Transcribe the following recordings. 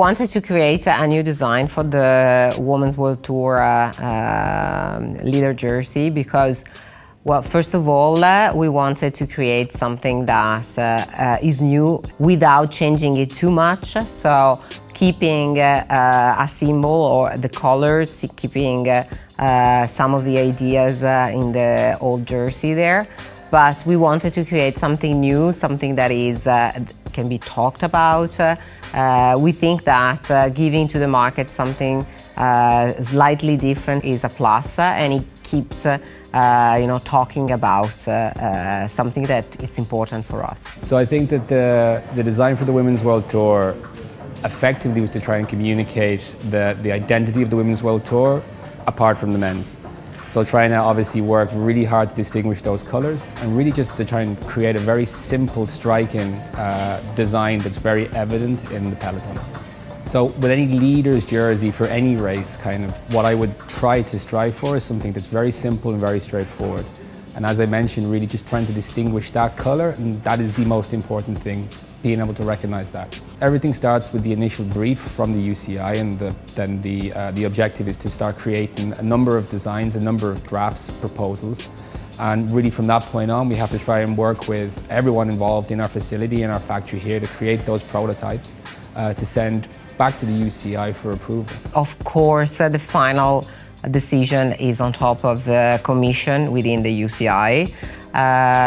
wanted to create a new design for the Women's World Tour leader jersey because, well, first of all, we wanted to create something that is new without changing it too much. So keeping a symbol or the colors, keeping some of the ideas in the old jersey there. But we wanted to create something new, something that is can be talked about. We think that giving to the market something slightly different is a plus, and it keeps talking about something that it's important for us. So I think that the design for the Women's World Tour effectively was to try and communicate the identity of the Women's World Tour apart from the men's. So trying to obviously work really hard to distinguish those colours and really just to try and create a very simple, striking design that's very evident in the peloton. So with any leader's jersey for any race, kind of what I would try to strive for is something that's very simple and very straightforward. And as I mentioned, really just trying to distinguish that colour, and that is the most important thing, being able to recognise that. Everything starts with the initial brief from the UCI, and then the objective is to start creating a number of designs, a number of drafts, proposals. And really from that point on, we have to try and work with everyone involved in our facility, in our factory here, to create those prototypes to send back to the UCI for approval. Of course, the final decision is on top of the commission within the UCI.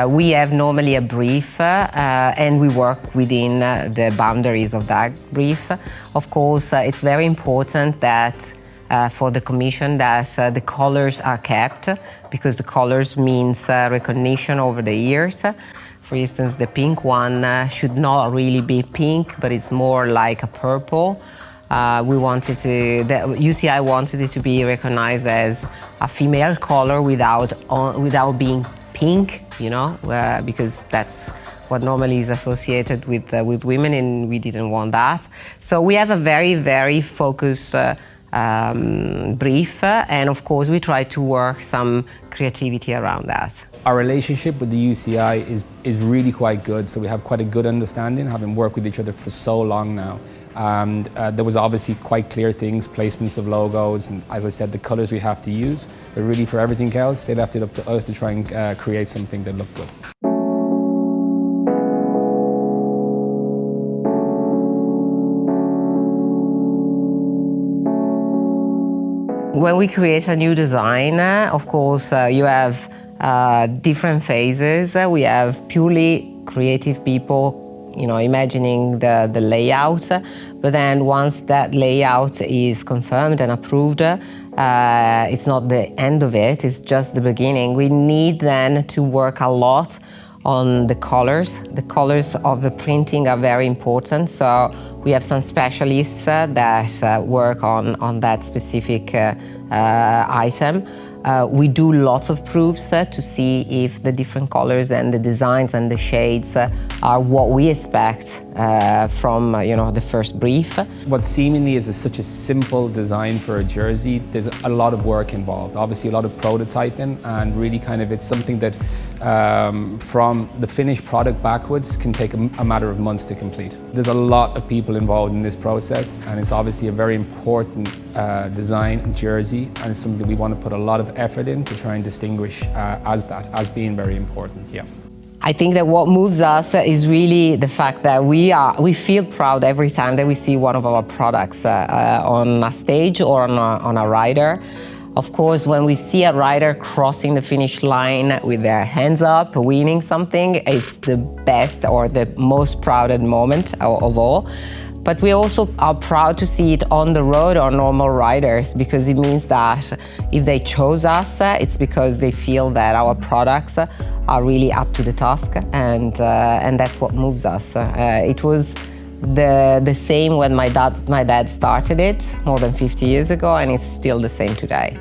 We have normally a brief and we work within the boundaries of that brief. Of course, it's very important that for the commission that the colors are kept, because the colors means recognition over the years. For instance, the pink one should not really be pink, but it's more like a purple. The UCI wanted it to be recognized as a female color without being pink, because that's what normally is associated with women, and we didn't want that. So we have a very, very focused brief, and of course we try to work some creativity around that. Our relationship with the UCI is really quite good, so we have quite a good understanding, having worked with each other for so long now. And there was obviously quite clear things, placements of logos, and as I said, the colours we have to use. But really for everything else, they left it up to us to try and create something that looked good. When we create a new design, of course, you have different phases. We have purely creative people, imagining the layout, but then once that layout is confirmed and approved, it's not the end of it, it's just the beginning. We need then to work a lot on the colors. The colors of the printing are very important, so we have some specialists that work on that specific item. We do lots of proofs to see if the different colors and the designs and the shades are what we expect from the first brief. What seemingly is such a simple design for a jersey, there's a lot of work involved. Obviously a lot of prototyping, and really it's something that from the finished product backwards can take a matter of months to complete. There's a lot of people involved in this process, and it's obviously a very important design and jersey, and it's something that we want to put a lot of effort in to try and distinguish as being very important. Yeah. I think that what moves us is really the fact that we feel proud every time that we see one of our products on a stage or on a rider. Of course, when we see a rider crossing the finish line with their hands up, winning something, it's the best or the most proud moment of all. But we also are proud to see it on the road on normal riders, because it means that if they chose us, it's because they feel that our products are really up to the task, and that's what moves us. It was the same when my dad started it more than 50 years ago, and it's still the same today.